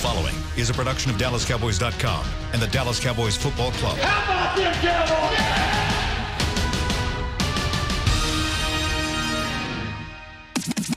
following is a production of DallasCowboys.com and the Dallas Cowboys Football Club. How about them Cowboys?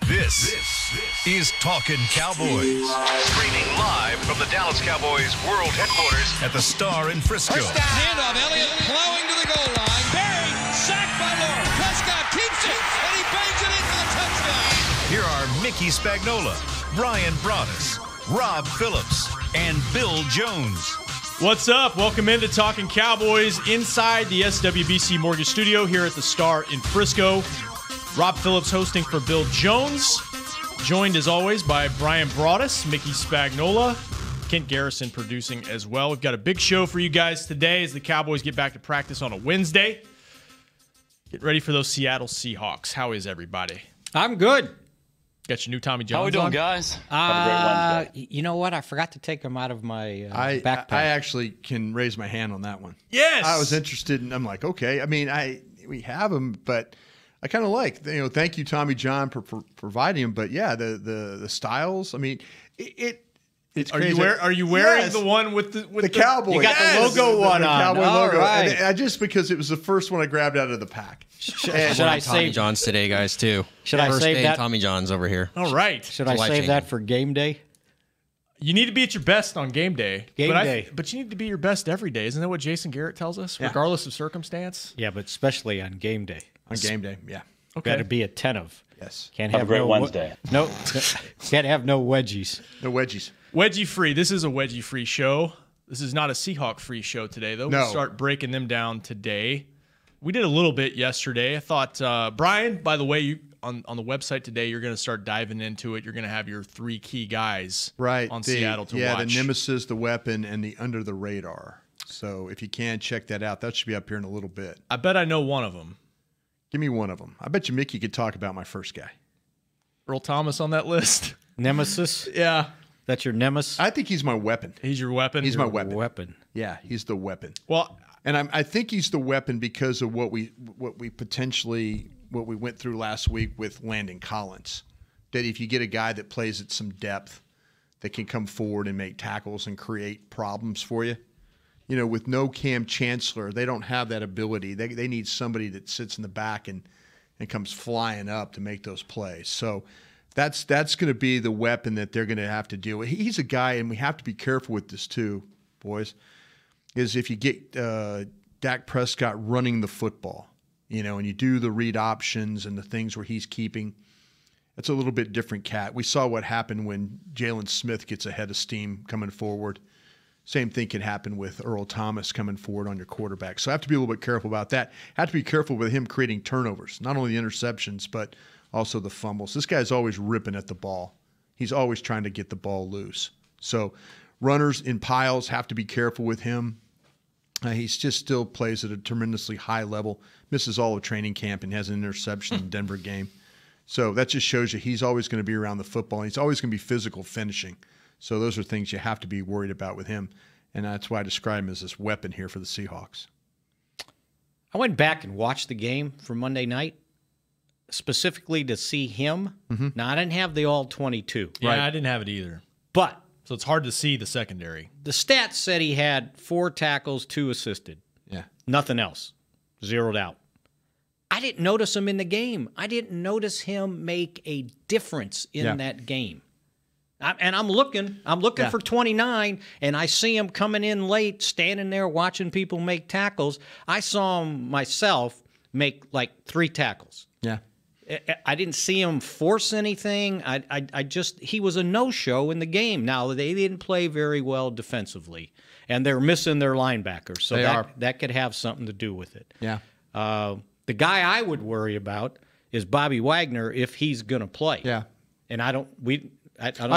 This is Talkin' Cowboys. Streaming live from the Dallas Cowboys World Headquarters at the Star in Frisco. Handoff, Elliott plowing to the goal line. Barry, sacked by Lord. Prescott keeps it, and he bangs it in for the touchdown. Here are Mickey Spagnola, Brian Broaddus, Rob Phillips, and Bill Jones. What's up? Welcome into Talkin' Cowboys inside the SWBC Mortgage Studio here at the Star in Frisco. Rob Phillips hosting for Bill Jones, joined as always by Brian Broaddus, Mickey Spagnola, Kent Garrison producing as well. We've got a big show for you guys today as the Cowboys get back to practice on a Wednesday. Get ready for those Seattle Seahawks. How is everybody? I'm good. Got your new Tommy Johns How we doing, on? guys? Have a great Wednesday. You know what? I forgot to take them out of my backpack. I actually can raise my hand on that one. Yes. I was interested, and I'm like, okay. I mean, we have them, but I kind of like, thank you, Tommy John, for providing them. But yeah, the styles. I mean, it's crazy. Are you wearing Yes. the one with the Cowboy? You got the logo one the on. Cowboy All logo. right. And I just because it was the first one I grabbed out of the pack. Should I Tommy save? John's today, guys, too. Should I First save day that? Tommy John's over here. All right. Should I life save that changing. for game day? You need to be at your best on game day. Game day. But you need to be your best every day. Isn't that what Jason Garrett tells us? Yeah. Regardless of circumstance? Yeah, but especially on game day. On game day, yeah. Okay. Got to be attentive. Yes. Can't Have have a great no Wednesday. No, can't have no wedgies. No wedgies. Wedgie free. This is a wedgie free show. This is not a Seahawk free show today, though. No. We'll start breaking them down today. We did a little bit yesterday. I thought, Brian, by the way, you on the website today, you're going to start diving into it. You're going to have your three key guys on Seattle to watch. Yeah, the nemesis, the weapon, and the under the radar. So if you can, check that out. That should be up here in a little bit. I bet I know one of them. Give me one of them. I bet you Mickey could talk about my first guy. Earl Thomas on that list. Nemesis? Yeah. That's your nemesis? I think he's my weapon. He's your weapon. He's my weapon. Weapon. Yeah, he's the weapon. Well, And I think he's the weapon because of what we went through last week with Landon Collins. That if you get a guy that plays at some depth, that can come forward and make tackles and create problems for you. With no Cam Chancellor, they don't have that ability. They need somebody that sits in the back and comes flying up to make those plays. So that's going to be the weapon that they're going to have to deal with. He's a guy, and we have to be careful with this too, boys, is if you get Dak Prescott running the football, and you do the read options and the things where he's keeping, that's a little bit different cat. We saw what happened when Jalen Smith gets ahead of steam coming forward. Same thing can happen with Earl Thomas coming forward on your quarterback. So I have to be a little bit careful about that. Have to be careful with him creating turnovers, not only the interceptions, but also the fumbles. This guy's always ripping at the ball. He's always trying to get the ball loose. So runners in piles, have to be careful with him. He's just still plays at a tremendously high level, misses all of training camp and has an interception in the Denver game. So that just shows you he's always going to be around the football. And he's always going to be physical finishing. So those are things you have to be worried about with him. And that's why I describe him as this weapon here for the Seahawks. I went back and watched the game from Monday night, specifically to see him. Mm-hmm. Now, I didn't have the all 22. yeah, right? I didn't have it either. But So it's hard to see the secondary. the stats said he had 4 tackles, 2 assisted. Yeah. Nothing else. Zeroed out. I didn't notice him in the game. I didn't notice him make a difference in that game. I'm looking for 29, and I see him coming in late, standing there watching people make tackles. I saw him myself make like 3 tackles. Yeah. I didn't see him force anything. He was a no-show in the game. Now, they didn't play very well defensively, and they're missing their linebackers, so that could have something to do with it. Yeah. The guy I would worry about is Bobby Wagner if he's going to play. Yeah. And I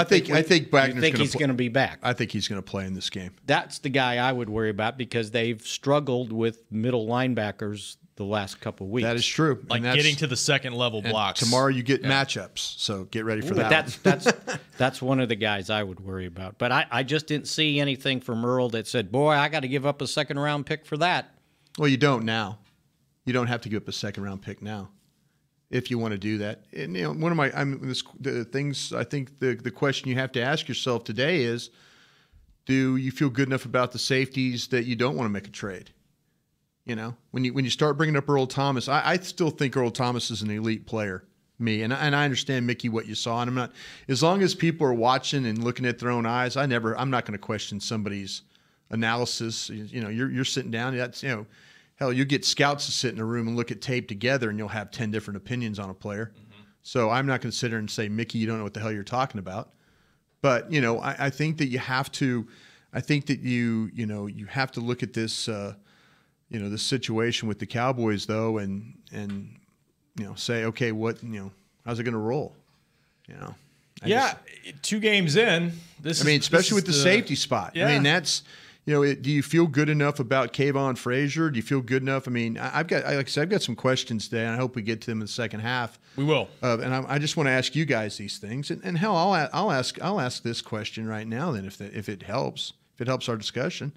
think Wagner's think he's going to be back. I think he's going to play in this game. That's the guy I would worry about because they've struggled with middle linebackers the last couple of weeks. That is true. Like getting to the second level blocks. Tomorrow you get matchups, so get ready for that. That's one of the guys I would worry about. But I just didn't see anything from Earl that said, boy, I got to give up a second-round pick for that. Well, you don't now. You don't have to give up a second-round pick now if you want to do that. And, one of the things I think the question you have to ask yourself today is, do you feel good enough about the safeties that you don't want to make a trade? You know, when you start bringing up Earl Thomas, I still think Earl Thomas is an elite player. And I understand, Mickey, what you saw, and I'm not, as long as people are watching and looking at their own eyes, I'm not going to question somebody's analysis. You know, you're sitting down. That's, you know, hell, you get scouts to sit in a room and look at tape together, and you'll have 10 different opinions on a player. Mm-hmm. So I'm not going to sit there and say, Mickey, you don't know what the hell you're talking about. But you know, I think that you have to. I think that you have to look at this. This situation with the Cowboys, though, and say, okay, how's it going to roll? I 2 games in. Especially with the safety spot. Yeah. I mean, that's, do you feel good enough about Kayvon Frazier? Do you feel good enough? I mean, I've got some questions today, and I hope we get to them in the second half. We will. And I just want to ask you guys these things, and hell, I'll ask this question right now. Then, if it helps our discussion.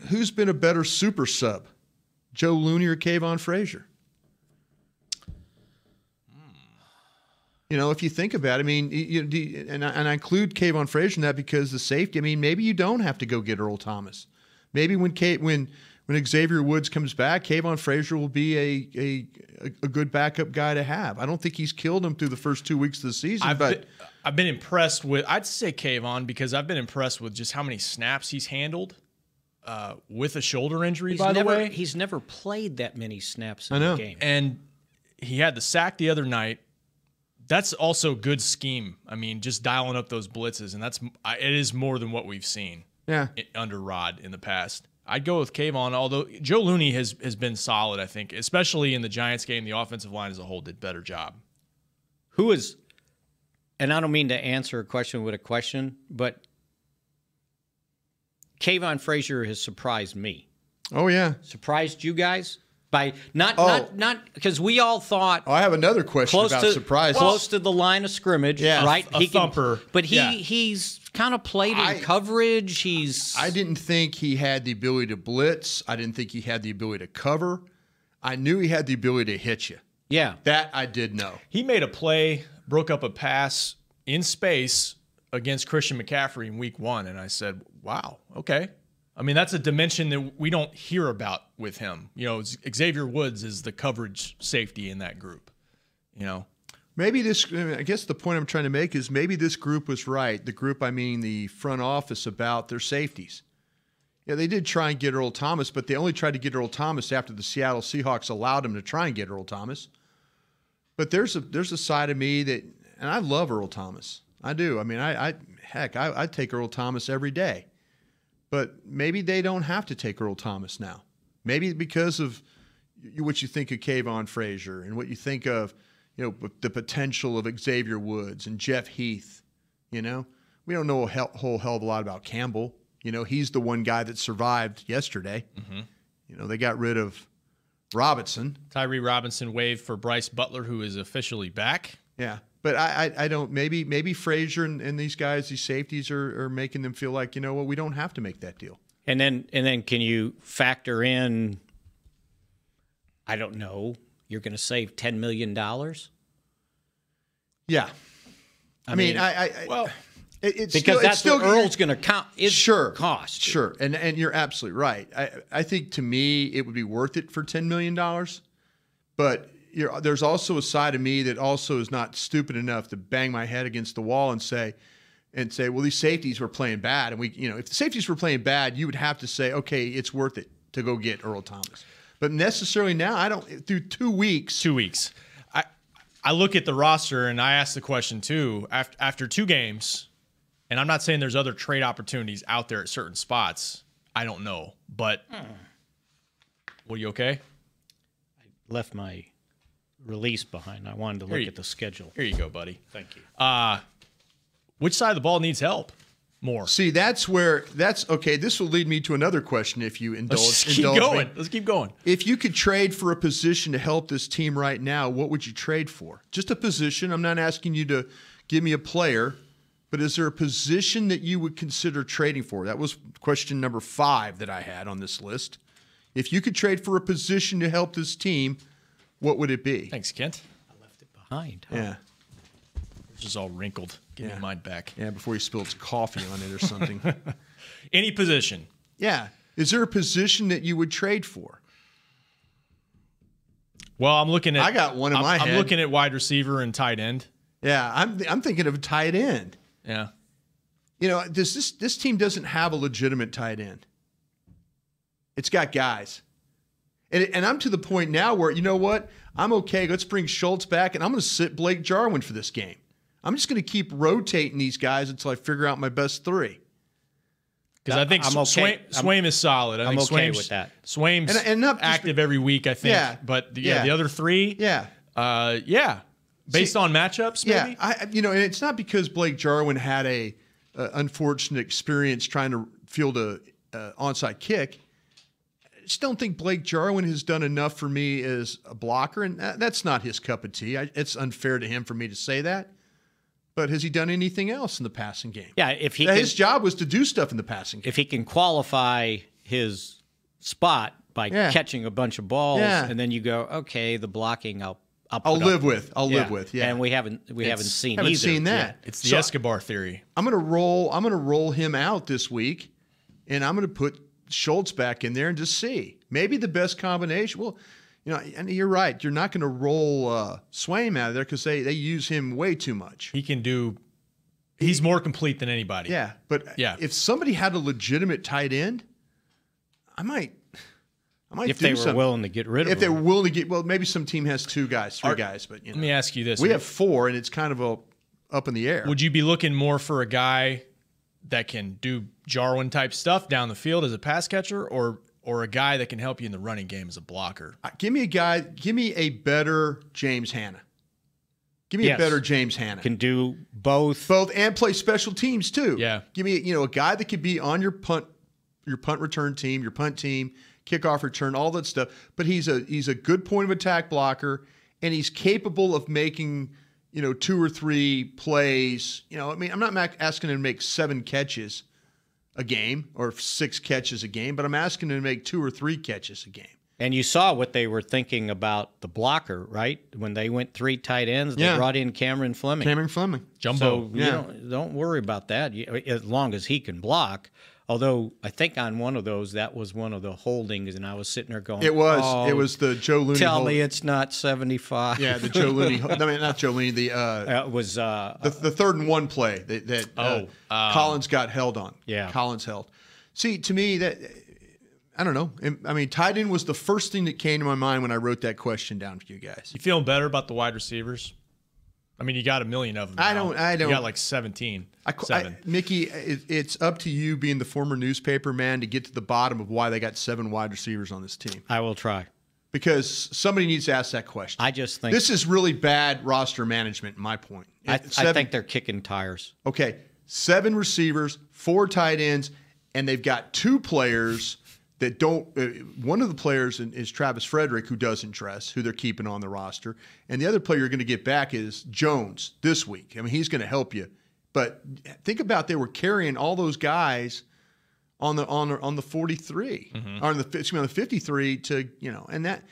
Who's been a better super sub, Joe Looney or Kayvon Frazier? If you think about it, I mean, and I include Kayvon Frazier in that because the safety. I mean, maybe you don't have to go get Earl Thomas. Maybe when Xavier Woods comes back, Kayvon Frazier will be a good backup guy to have. I don't think he's killed him through the first 2 weeks of the season. I've been impressed with. I'd say Kayvon because I've been impressed with just how many snaps he's handled. With a shoulder injury, by the way. He's never played that many snaps in the game. And he had the sack the other night. That's also good scheme. I mean, just dialing up those blitzes, and it is more than what we've seen under Rod in the past. I'd go with Kayvon, although Joe Looney has been solid, I think, especially in the Giants game. The offensive line as a whole did a better job. Who is, and I don't mean to answer a question with a question, but Kayvon Frazier has surprised me. Oh yeah, surprised you guys by not because we all thought. Oh, I have another question about surprise. Close to the line of scrimmage, right? A thumper. But he's kind of played in coverage. I didn't think he had the ability to blitz. I didn't think he had the ability to cover. I knew he had the ability to hit you. Yeah, that I did know. He made a play, broke up a pass in space against Christian McCaffrey in week 1, and I said, wow, okay. I mean, that's a dimension that we don't hear about with him. Xavier Woods is the coverage safety in that group, Maybe I guess the point I'm trying to make is maybe this group was right. The group, I mean the front office, about their safeties. Yeah, they did try and get Earl Thomas, but they only tried to get Earl Thomas after the Seattle Seahawks allowed them to try and get Earl Thomas. But there's a side of me that, and I love Earl Thomas. I do. I mean, I'd take Earl Thomas every day. But maybe they don't have to take Earl Thomas now. Maybe because of what you think of Kayvon Frazier and what you think of, the potential of Xavier Woods and Jeff Heath. We don't know a whole hell of a lot about Campbell. He's the one guy that survived yesterday. Mm-hmm. They got rid of Robinson. Tyree Robinson waived for Bryce Butler, who is officially back. Yeah. But I don't, maybe Frazier and these guys, these safeties are making them feel like, we don't have to make that deal. And then can you factor in, I don't know, you're going to save $10 million? Yeah. I mean, it's because that's still, what Earl's going to cost. Sure. And you're absolutely right. I think to me, it would be worth it for $10 million, but there's also a side of me that also is not stupid enough to bang my head against the wall and say, well, these safeties were playing bad. And if the safeties were playing bad, you would have to say, okay, it's worth it to go get Earl Thomas. But necessarily now, I don't, through 2 weeks. 2 weeks. I look at the roster and I ask the question too, after 2 games, and I'm not saying there's other trade opportunities out there at certain spots. I don't know, but were you okay? I left my release behind. I wanted to look at the schedule. Here you go, buddy. Thank you. Which side of the ball needs help more? See, that's okay. This will lead me to another question if you indulge. Let's keep going. If you could trade for a position to help this team right now, what would you trade for? Just a position. I'm not asking you to give me a player, but is there a position that you would consider trading for? That was question number 5 that I had on this list. If you could trade for a position to help this team, what would it be? Thanks, Kent. I left it behind. Huh? Yeah. Just all wrinkled. Give me mine back. Yeah, before he spills coffee on it or something. Any position. Yeah. Is there a position that you would trade for? Well, I'm looking at. I got one in my head. I'm looking at wide receiver and tight end. Yeah, I'm thinking of a tight end. Yeah. You know, this team doesn't have a legitimate tight end. It's got guys. And I'm to the point now where, you know what? I'm okay. Let's bring Schultz back, and I'm going to sit Blake Jarwin for this game. I'm just going to keep rotating these guys until I figure out my best three. Because I think Swaim is solid. I think I'm okay Swaim's, with that. Swaim's and not active every week, I think. Yeah. But the other three, based on matchups, maybe. Yeah, and it's not because Blake Jarwin had a unfortunate experience trying to field a onside kick. I just don't think Blake Jarwin has done enough for me as a blocker, and that's not his cup of tea. It's unfair to him for me to say that. But has he done anything else in the passing game? Yeah, his job was to do stuff in the passing game. If he can qualify his spot by catching a bunch of balls, and then you go, okay, the blocking I'll live with. I'll live with. Yeah, and we haven't seen that. Yeah. It's the Escobar theory. I'm gonna roll him out this week, and I'm gonna put Schultz back in there and just see. Maybe the best combination. Well, and you're right. You're not going to roll Swaim out of there because they use him way too much. He's more complete than anybody. Yeah, but if somebody had a legitimate tight end, I might if they were willing to get rid of him. If they were willing to get, well, maybe some team has 2 guys, 3 guys, but let me ask you this: we have 4, and it's kind of up in the air. Would you be looking more for a guy that can do Jarwin type stuff down the field as a pass catcher, or a guy that can help you in the running game as a blocker? Give me a better James Hanna. Give me a better James Hanna. Can do both and play special teams too. Yeah. Give me a guy that could be on your punt return team, your punt team, kickoff return, all that stuff. But he's a good point of attack blocker, and he's capable of making 2 or 3 plays. I'm not asking him to make 7 catches a game or 6 catches a game, but I'm asking him to make 2 or 3 catches a game. And you saw what they were thinking about the blocker, right? When they went 3 tight ends, they brought in Cameron Fleming. Jumbo. So don't worry about that as long as he can block. Although I think on one of those, that was one of the holdings, and I was sitting there going, It was the Joe Looney. Tell me it's not 75. Yeah, the Joe Looney. Not Joe Looney. It was the 3rd and 1 play that Collins got held on. Yeah, Collins held. See, to me that I don't know. I mean, tight end was the first thing that came to my mind when I wrote that question down for you guys. You feeling better about the wide receivers? I mean, you got a million of them. I don't. You got like 17. 7. Mickey, it's up to you, being the former newspaper man, to get to the bottom of why they got 7 wide receivers on this team. I will try. Because somebody needs to ask that question. I just think this is really bad roster management, in my point. I think they're kicking tires. Okay, 7 receivers, 4 tight ends, and they've got 2 players that don't one of the players is Travis Frederick, who doesn't dress, who they're keeping on the roster. And the other player you're going to get back is Jones this week. I mean, he's going to help you. But think about, they were carrying all those guys on the 43, or on the 53 to, and that,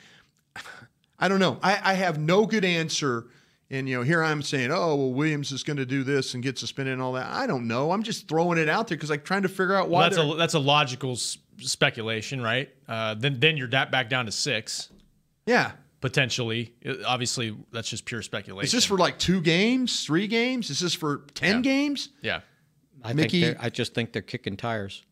I don't know. I have no good answer. And, here I'm saying, oh, well, Williams is going to do this and get suspended and all that. I don't know. I'm just throwing it out there because I'm trying to figure out why. Well, that's a logical speculation, right? Then you're back down to 6. Yeah. Potentially. Obviously, that's just pure speculation. Is this for like 2 games, 3 games? Is this for 10 games? Yeah. I just think they're kicking tires.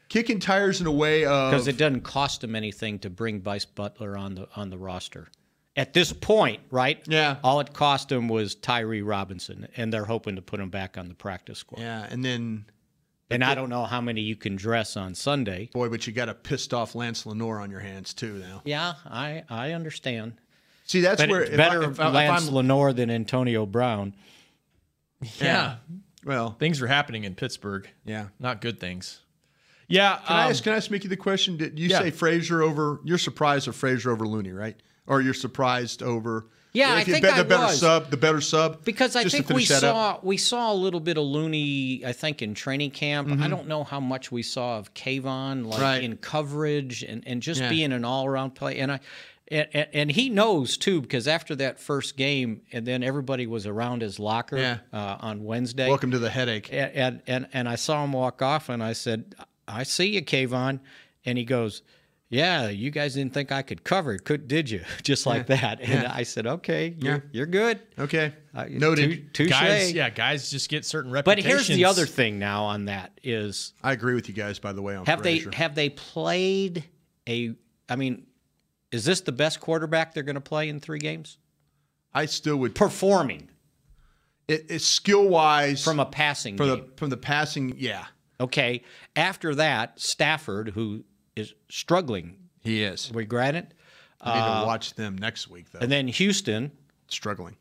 Kicking tires in a way of... Because it doesn't cost them anything to bring Bryce Butler on the roster. At this point, right? Yeah. All it cost them was Tyree Robinson, and they're hoping to put him back on the practice squad. Yeah, and then... And I don't know how many you can dress on Sunday. Boy, but you got a pissed off Lance Lenore on your hands too now. Yeah, I understand. See, that's where it's better Lance Lenore than Antonio Brown. Yeah. Well, things are happening in Pittsburgh. Yeah, not good things. Yeah. Can I ask Mickey the question? Did you say Frazier over? You're surprised of Frazier over Looney, right? Or you're surprised over? Yeah, I think I was. The better sub. Because I think we saw a little bit of Looney, I think, in training camp. I don't know how much we saw of Kayvon, in coverage and just being an all-around play. And And he knows, too, because after that first game, and then everybody was around his locker on Wednesday. Welcome to the headache. And I saw him walk off, and I said, I see you, Kayvon. And he goes, yeah, you guys didn't think I could cover it, did you? Just like that. And I said, okay, you're good. Okay. Noted. Touche. Guys just get certain reputations. But here's the other thing now on that is... I agree with you guys, by the way, on have Frazier. they played is this the best quarterback they're going to play in 3 games? I still would... Performing. It's skill-wise... From a passing game. From the passing, yeah. Okay. After that, Stafford, who is struggling. He is. We granted. I need to watch them next week, though. And then Houston. Struggling.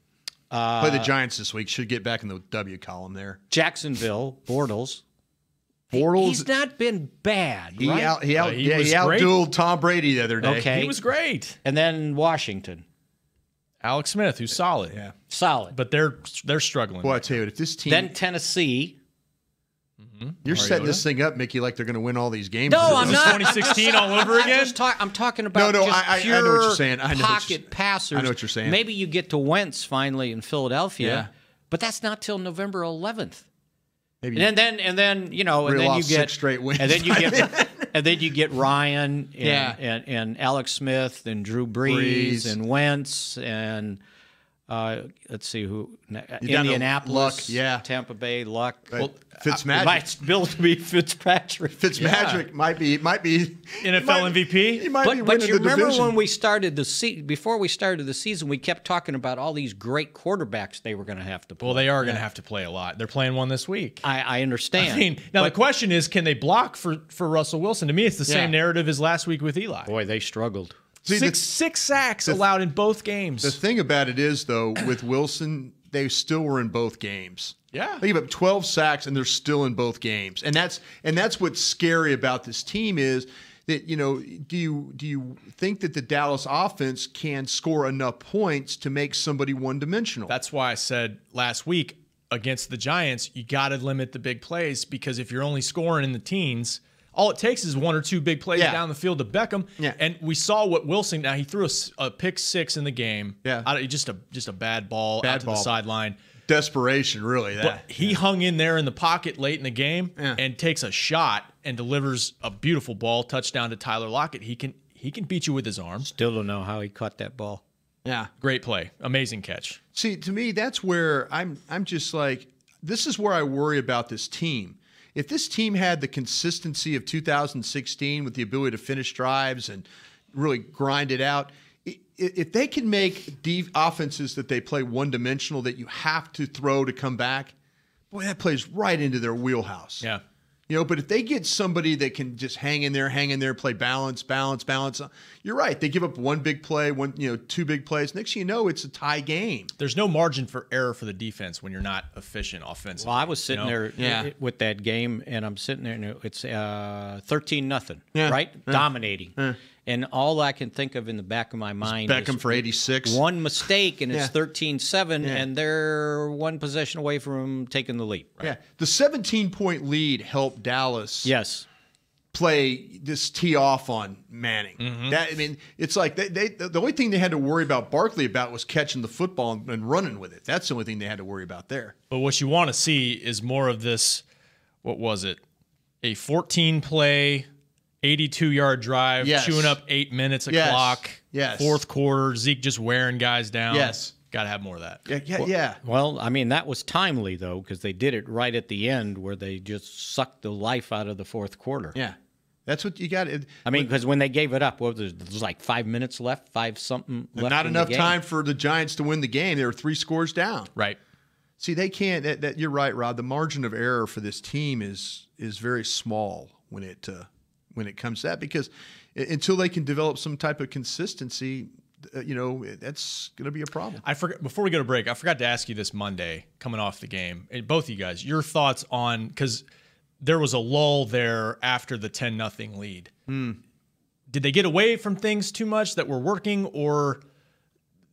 Play the Giants this week. Should get back in the W column there. Jacksonville, Bortles. He's not been bad, he right? He outdueled Tom Brady the other day. Okay. He was great. And then Washington. Alex Smith, who's solid. Yeah. Solid. But they're struggling. Boy, I tell you what, if this team... Then Tennessee. You're setting this thing up, Mickey, like they're going to win all these games. No, I'm not. 2016 all over again? I'm talking about I know what you're saying. I know pocket passers. I know what you're saying. Maybe you get to Wentz finally in Philadelphia, Yeah. but that's not till November 11th. Maybe And then you get 6 straight wins. and then you get Ryan and Alex Smith and Drew Brees and Wentz and let's see who Indianapolis, Luck, Tampa Bay, Luck. Well, Fitzmagic. It might build to be Fitzpatrick. Fitzmagic might be NFL MVP. He might be But winning you the remember division. when we started before we started the season, we kept talking about all these great quarterbacks they were going to have to play. Well, they are going to have to play a lot. They're playing one this week. I understand. I mean, now the question is, can they block for Russell Wilson? To me, it's the same narrative as last week with Eli. Boy, they struggled. See, Six sacks allowed in both games. The thing about it is, though, with Wilson, they still were in both games. Yeah. They gave up 12 sacks, and they're still in both games. And that's what's scary about this team is that, do you think that the Dallas offense can score enough points to make somebody one-dimensional? That's why I said last week against the Giants, you got to limit the big plays because if you're only scoring in the teens, all it takes is 1 or 2 big plays down the field to Beckham. Yeah. And we saw what Wilson, now he threw a pick 6 in the game. Yeah. Just a bad ball out to the sideline. Desperation, really. But he hung in there in the pocket late in the game and takes a shot and delivers a beautiful ball, touchdown to Tyler Lockett. He can beat you with his arm. Still don't know how he caught that ball. Yeah. Great play. Amazing catch. See, to me, that's where I'm just like, this is where I worry about this team. If this team had the consistency of 2016 with the ability to finish drives and really grind it out, if they can make offenses that they play one-dimensional that you have to throw to come back, boy, that plays right into their wheelhouse. Yeah. But if they get somebody that can just hang in there, play balance, you're right. They give up 1 big play, 2 big plays. Next thing you know, it's a tie game. There's no margin for error for the defense when you're not efficient offensively. Well, I was sitting there with that game, and I'm sitting there, and it's 13-0, right? Dominating. And all I can think of in the back of my mind Beckham is for 86. one mistake, and it's 13-7, and they're 1 possession away from taking the lead. Right? Yeah, the 17-point lead helped Dallas. Yes. Play this tee off on Manning. Mm-hmm. It's like the only thing they had to worry about Barkley about was catching the football and running with it. That's the only thing they had to worry about there. But what you want to see is more of this. What was it? A 14-play. 82-yard drive, chewing up 8 minutes of clock. Yes. Fourth quarter, Zeke just wearing guys down. Yes. Got to have more of that. Yeah. Well, that was timely, though, because they did it right at the end where they just sucked the life out of the fourth quarter. Yeah. That's what you got. Because when they gave it up, there was like 5 minutes left, 5-something left. Not in enough the game. time for the Giants to win the game. They were 3 scores down. Right. See, they can't. You're right, Rod. The margin of error for this team is very small when it comes to that, because until they can develop some type of consistency, that's going to be a problem. I forgot, before we go to break, I forgot to ask you this Monday, coming off the game, both of you guys, your thoughts on, because there was a lull there after the 10-0 lead. Did they get away from things too much that were working, or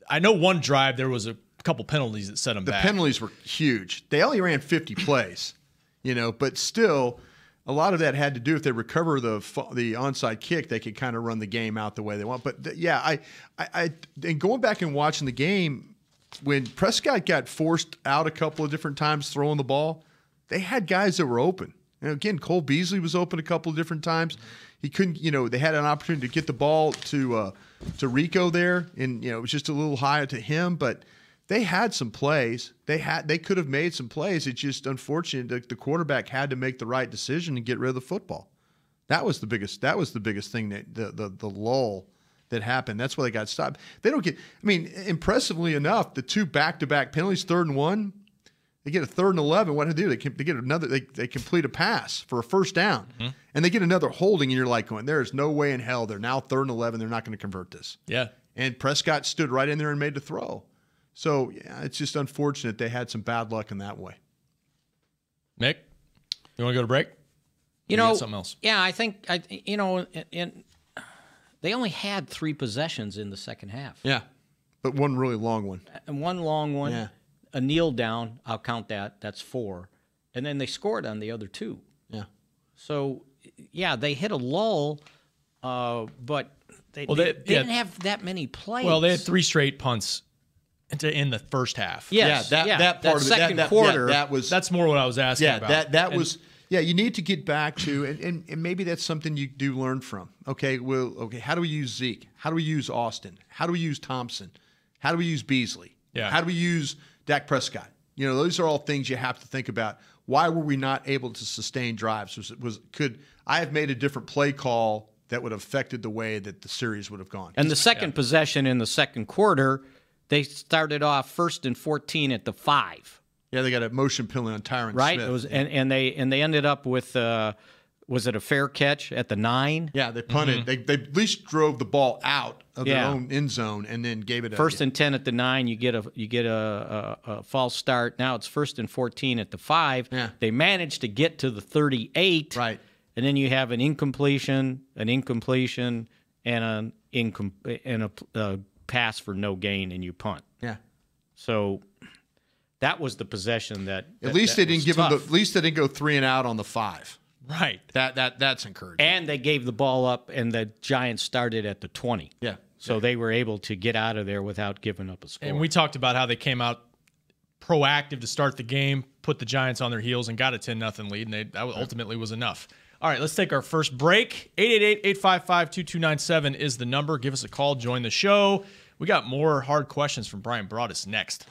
I know one drive there was a couple penalties that set them back. The penalties were huge. They only ran 50 plays, but still. a lot of that had to do if they recover the onside kick, they could kind of run the game out the way they want. But and going back and watching the game, when Prescott got forced out a couple of different times throwing the ball, they had guys that were open. And again, Cole Beasley was open a couple of different times. He couldn't, they had an opportunity to get the ball to Rico there, and it was just a little higher to him, but they had some plays. They could have made some plays. It's just unfortunate that the quarterback had to make the right decision and get rid of the football. That was the biggest thing, that the lull that happened. That's why they got stopped. They don't get. I mean, impressively enough, the 2 back-to-back penalties, 3rd and 1. They get a 3rd and 11. What do they do? They get another. They complete a pass for a first down, and they get another holding. And you're like going, there is no way in hell. They're now 3rd and 11. They're not going to convert this. Yeah. And Prescott stood right in there and made the throw. So yeah, it's just unfortunate they had some bad luck in that way. Nick, you want to go to break? Something else. Yeah, I think they only had 3 possessions in the second half. Yeah, but one really long one. And one long one. Yeah. A kneel down, I'll count that. That's 4. And then they scored on the other 2. Yeah. So, yeah, they hit a lull, but they didn't have that many plays. Well, they had 3 straight punts in the first half. Yes. That part of it. Second quarter. That's more what I was asking about. That was. Yeah, you need to get back to, and maybe that's something you do learn from. Okay, how do we use Zeke? How do we use Austin? How do we use Thompson? How do we use Beasley? Yeah. How do we use Dak Prescott? Those are all things you have to think about. Why were we not able to sustain drives? Could I have made a different play call that would have affected the way that the series would have gone? And the second possession in the second quarter, they started off 1st and 14 at the 5. Yeah, they got a motion penalty on Tyron right? Smith. It was, and they ended up with was it a fair catch at the 9? Yeah, they punted. They at least drove the ball out of their own end zone and then gave it a 1st and 10 at the 9. You get a false start. Now it's 1st and 14 at the 5. Yeah. They managed to get to the 38. Right. And then you have an incompletion, and a pass for no gain, and you punt. Yeah. So that was the possession that at least they didn't give tough. them. At least they didn't go 3 and out on the 5. Right. That's encouraging. And they gave the ball up, and the Giants started at the 20. Yeah. So they were able to get out of there without giving up a score. And we talked about how they came out proactive to start the game, put the Giants on their heels, and got a 10-0 lead, and that ultimately was enough. All right, let's take our first break. 888-855-2297 is the number. Give us a call. Join the show. We got more hard questions from Brian Broaddus next.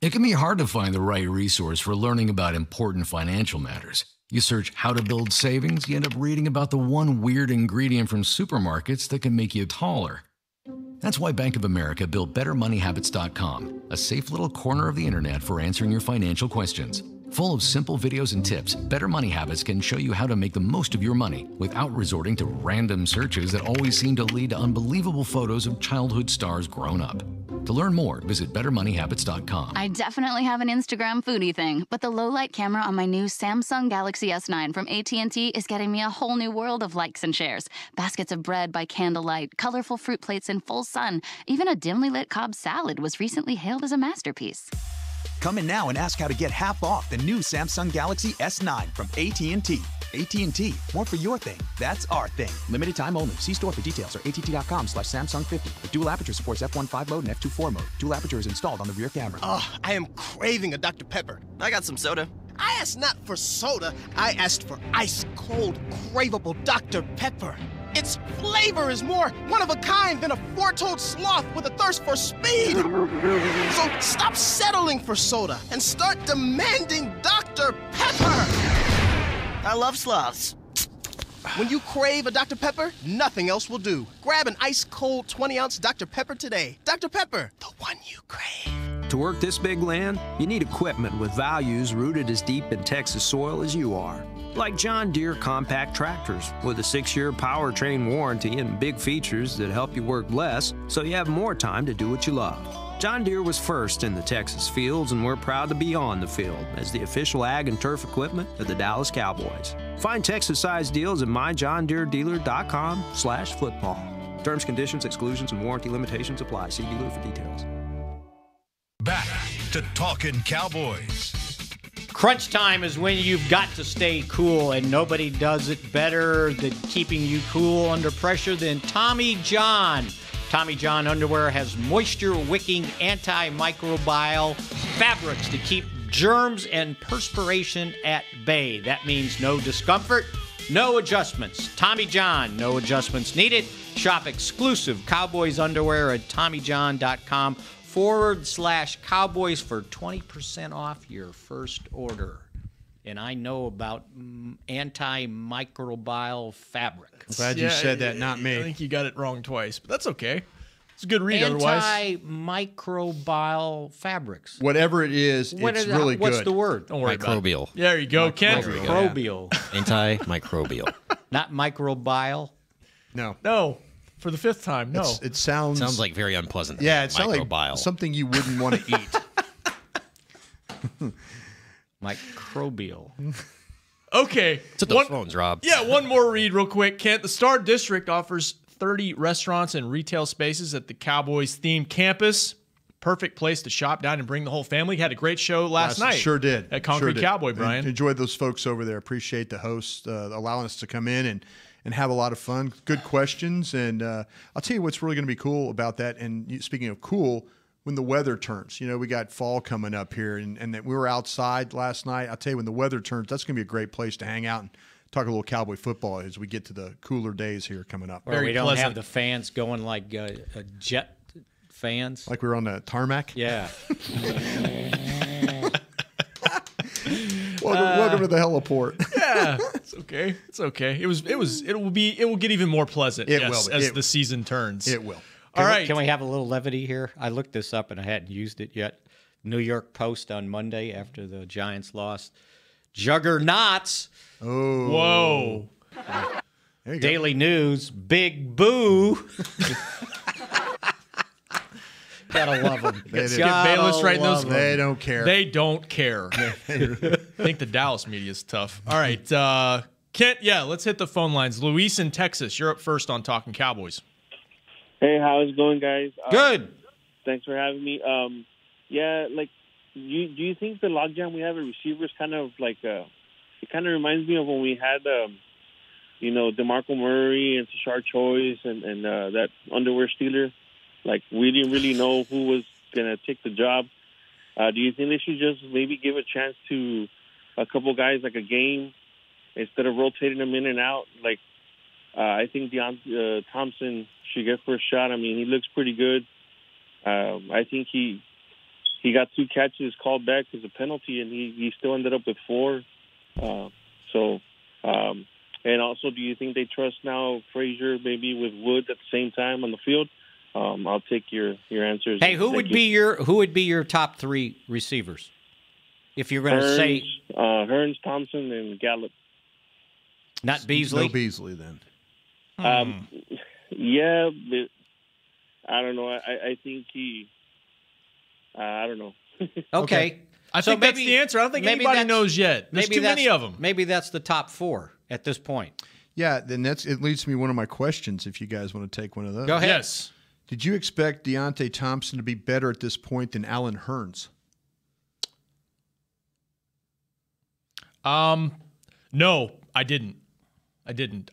It can be hard to find the right resource for learning about important financial matters. You search how to build savings, you end up reading about the one weird ingredient from supermarkets that can make you taller. That's why Bank of America built BetterMoneyHabits.com, a safe little corner of the internet for answering your financial questions. Full of simple videos and tips, Better Money Habits can show you how to make the most of your money without resorting to random searches that always seem to lead to unbelievable photos of childhood stars grown up. To learn more, visit BetterMoneyHabits.com. I definitely have an Instagram foodie thing, but the low-light camera on my new Samsung Galaxy S9 from AT&T is getting me a whole new world of likes and shares. Baskets of bread by candlelight, colorful fruit plates in full sun. Even a dimly lit Cobb salad was recently hailed as a masterpiece. Come in now and ask how to get half off the new Samsung Galaxy S9 from AT&T. AT&T, more for your thing. That's our thing. Limited time only. See store for details or att.com/Samsung50. The dual aperture supports f1.5 mode and f2.4 mode. Dual aperture is installed on the rear camera. I am craving a Dr. Pepper. I got some soda. I asked not for soda. I asked for ice-cold, craveable Dr. Pepper. Its flavor is more one-of-a-kind than a four-toed sloth with a thirst for speed. So stop settling for soda and start demanding Dr. Pepper. I love sloths. When you crave a Dr. Pepper, nothing else will do. Grab an ice-cold 20-ounce Dr. Pepper today. Dr. Pepper, the one you crave. To work this big land, you need equipment with values rooted as deep in Texas soil as you are. Like John Deere compact tractors with a 6-year powertrain warranty and big features that help you work less so you have more time to do what you love. John Deere was first in the Texas fields, and we're proud to be on the field as the official ag and turf equipment of the Dallas Cowboys. Find Texas-sized deals at myjohndeeredealer.com/football. Terms, conditions, exclusions, and warranty limitations apply. See dealer for details. Back to Talkin' Cowboys. Crunch time is when you've got to stay cool, and nobody does it better than keeping you cool under pressure than Tommy John. Tommy John underwear has moisture-wicking antimicrobial fabrics to keep germs and perspiration at bay. That means no discomfort, no adjustments. Tommy John, no adjustments needed. Shop exclusive Cowboys underwear at TommyJohn.com/Cowboys for 20% off your first order. And I know about antimicrobial fabric. I'm glad you said that, not me. I think you got it wrong twice, but that's okay. It's a good read otherwise. Antimicrobial fabrics. Whatever it is, it's really good. What's the word? Don't worry about it. Microbial. There you go, Ken. Microbial. Antimicrobial. Not microbial. No. For the 5th time, no. It sounds like very unpleasant. Yeah, it sounds microbial. like something you wouldn't want to eat. Microbial. Okay. It's at those phones, Rob. Yeah, one more read real quick, Kent. The Star District offers 30 restaurants and retail spaces at the Cowboys-themed campus. Perfect place to shop down and bring the whole family. Had a great show last night. Sure did. At Concrete Cowboy, Brian. Enjoyed those folks over there. Appreciate the host allowing us to come in and have a lot of fun. Good questions. And I'll tell you what's really going to be cool about that. And speaking of cool, when the weather turns, we got fall coming up here, and that we were outside last night. I'll tell you, when the weather turns, that's going to be a great place to hang out and talk a little Cowboy football as we get to the cooler days here coming up. Where we don't have the fans going like jet fans. Like we were on the tarmac? Yeah. Welcome to the heliport. Yeah, it's okay. It's okay. It will get even more pleasant. It will as the season turns. It will. All right. Can we have a little levity here? I looked this up and I hadn't used it yet. New York Post on Monday after the Giants lost. Juggernauts. Oh. Whoa. There you go. Daily News. Big boo. Gotta love them. Get Bayless right in those. They don't care. They don't care. I think the Dallas media is tough. All right, Kent. Yeah, let's hit the phone lines. Luis in Texas, you're up first on Talking Cowboys. Hey, how's it going, guys? Good. Thanks for having me. Yeah, like, do you think the logjam we have at receivers kind of like it kind of reminds me of when we had DeMarco Murray and Tashard Choice and that underwear stealer. Like, we didn't really know who was going to take the job. Do you think they should just maybe give a chance to a couple guys, like a game, instead of rotating them in and out? Like, I think Thompson should get first shot. I mean, he looks pretty good. I think he got 2 catches called back as a penalty, and he still ended up with 4. And also, do you think they trust now Frazier maybe with Wood at the same time on the field? I'll take your answers. Hey, who would be your top 3 receivers? If you're going to say Hurns, Thompson, and Gallup. Not Beasley. No Beasley then. Yeah, but I don't know. I think he. I don't know. Okay. I think that's the answer. I don't think anybody knows yet. There's too many of them. Maybe that's the top 4 at this point. Yeah, then it leads to me one of my questions. If you guys want to take one of those, go ahead. Yes. Did you expect Deontay Thompson to be better at this point than Allen Hurns? No, I didn't.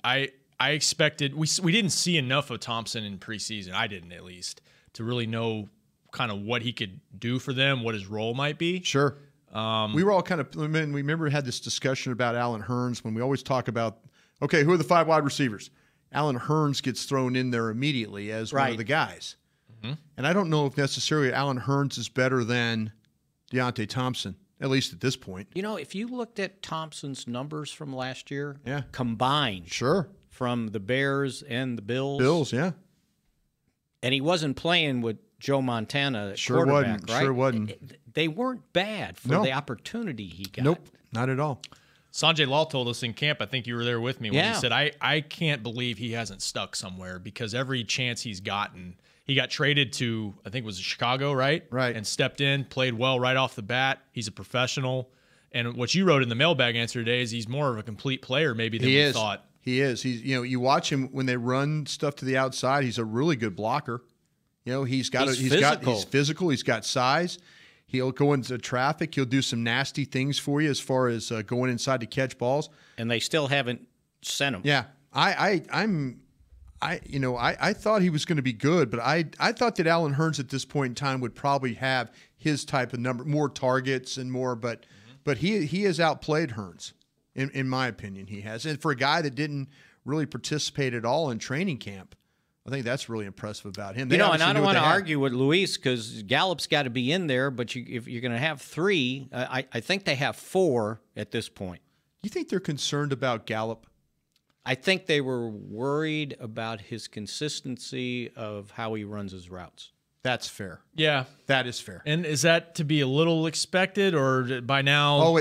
I expected we didn't see enough of Thompson in preseason. I didn't, at least, to really know kind of what he could do for them, what his role might be. Sure. We were all kind of. We remember we had this discussion about Allen Hurns when we always talk about, okay, who are the 5 wide receivers? Allen Hurns gets thrown in there immediately as one of the guys. Mm-hmm. And I don't know if necessarily Allen Hurns is better than Deontay Thompson, at least at this point. If you looked at Thompson's numbers from last year, combined, sure, from the Bears and the Bills. Yeah. And he wasn't playing with Joe Montana at quarterback, right? Sure wasn't. They weren't bad for the opportunity he got. Nope, not at all. Sanjay Lal told us in camp, I think you were there with me, when he said, I can't believe he hasn't stuck somewhere, because every chance he's gotten, he got traded to, I think it was Chicago, right? Right. And stepped in, played well right off the bat. He's a professional. And what you wrote in the mailbag answer today is he's more of a complete player maybe than we thought. He is. He's, you watch him when they run stuff to the outside, he's a really good blocker. He's physical, he's got size. He'll go into traffic. He'll do some nasty things for you as far as going inside to catch balls. And they still haven't sent him. Yeah, I thought he was going to be good, but I thought that Allen Hurns at this point in time would probably have his type of number, more targets and more. But he has outplayed Hurns, in my opinion. He has, and for a guy that didn't really participate at all in training camp, I think that's really impressive about him. And I don't want to argue with Luis because Gallup's got to be in there, but if you're going to have 3, I think they have 4 at this point. You think they're concerned about Gallup? I think they were worried about his consistency of how he runs his routes. That's fair. Yeah. That is fair. And is that to be a little expected, or by now? Oh,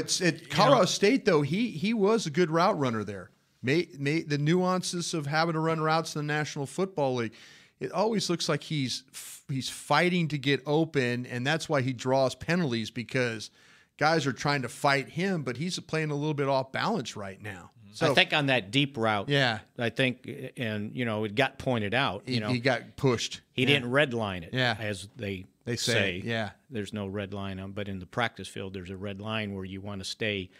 Colorado State, though, he was a good route runner there. The nuances of having to run routes in the National Football League, it always looks like he's fighting to get open, and that's why he draws penalties, because guys are trying to fight him, but he's playing a little bit off balance right now. So, I think on that deep route, yeah, I think, and it got pointed out. He got pushed. He didn't redline it, yeah, as they say. Yeah, there's no red line but in the practice field, there's a red line where you want to stay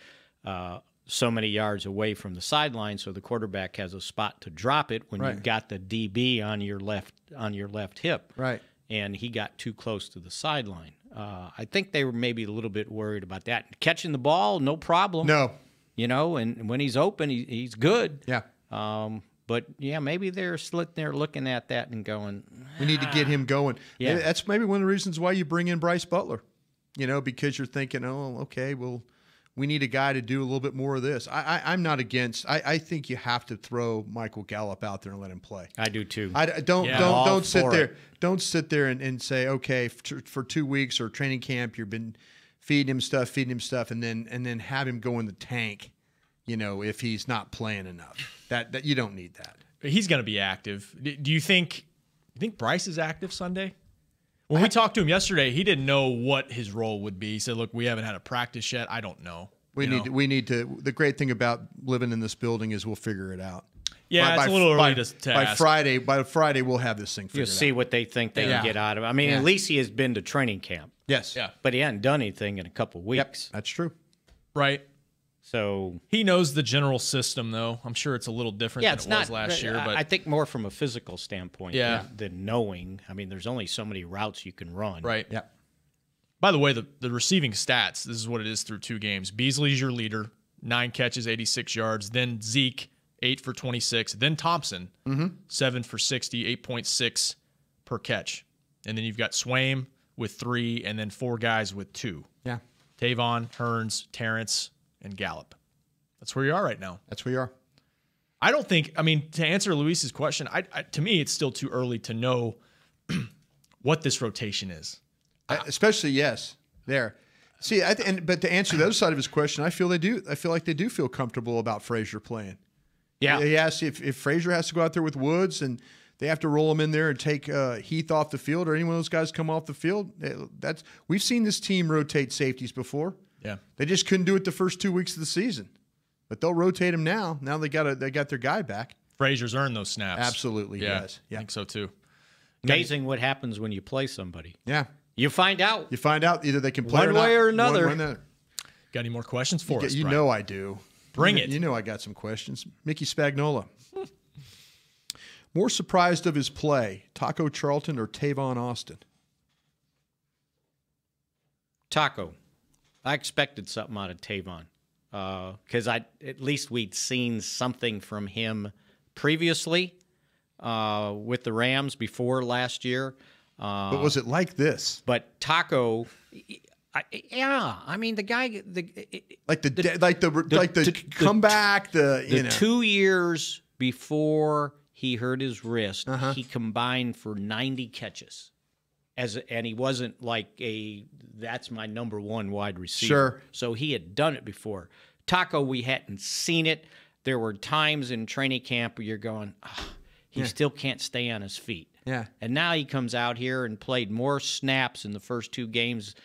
so many yards away from the sideline, so the quarterback has a spot to drop it when you've got the DB on your left hip. Right. And he got too close to the sideline. I think they were maybe a little bit worried about that. Catching the ball, no problem. No. And when he's open, he's good. Yeah. But, yeah, maybe they're sitting there looking at that and going, we need to get him going. Yeah. That's maybe one of the reasons why you bring in Bryce Butler, because you're thinking, oh, okay, well, we need a guy to do a little bit more of this. I'm not against. I think you have to throw Michael Gallup out there and let him play. I do too. Don't sit there. Don't sit there and say, okay, for 2 weeks or training camp, you've been feeding him stuff, and then have him go in the tank. If he's not playing enough, that you don't need that. He's going to be active. Do you think Bryce is active Sunday? When we talked to him yesterday, he didn't know what his role would be. He said, "Look, we haven't had a practice yet. I don't know." We need to. The great thing about living in this building is we'll figure it out. Yeah, it's a little early to ask. By Friday, we'll have this thing figured out. You'll see what they think they can get out of it. I mean, at least he has been to training camp. Yes. Yeah. But he hadn't done anything in a couple of weeks. Yep, that's true. Right. So he knows the general system, though. I'm sure it's a little different than it was last year. But I think more from a physical standpoint than knowing. I mean, there's only so many routes you can run. Right. Yeah. By the way, the receiving stats, this is what it is through 2 games. Beasley's your leader, 9 catches, 86 yards. Then Zeke, 8 for 26. Then Thompson, 7 for 60, 8.6 per catch. And then you've got Swaim with 3, and then 4 guys with 2. Yeah. Tavon, Hurns, Terrence, and Gallup. That's where you are right now. That's where you are. I don't think, to answer Luis's question, to me, it's still too early to know what this rotation is. Especially, yes, there. See, but to answer the other side of his question, I feel like they do feel comfortable about Frazier playing. Yeah. He asked if Frazier has to go out there with Woods and they have to roll him in there and take Heath off the field, or any one of those guys come off the field. We've seen this team rotate safeties before. Yeah, they just couldn't do it the first 2 weeks of the season, but they'll rotate him now. Now they got their guy back. Frazier's earned those snaps. Absolutely, yes. Yeah, I think so too. Amazing what happens when you play somebody. Yeah, you find out. Either they can play one way or another. Got any more questions for us? You Brian? know I do. Bring it. You know I got some questions. Mickey Spagnola. More surprised of his play, Taco Charlton or Tavon Austin? Taco. I expected something out of Tavon because at least we'd seen something from him previously with the Rams before last year. But was it like this? But Taco, the guy, the comeback, the 2 years before he hurt his wrist, he combined for 90 catches. And he wasn't like that's my number 1 wide receiver. Sure. So he had done it before. Taco, we hadn't seen it. There were times in training camp where you're going, he still can't stay on his feet. Yeah. And now he comes out here and played more snaps in the first 2 games.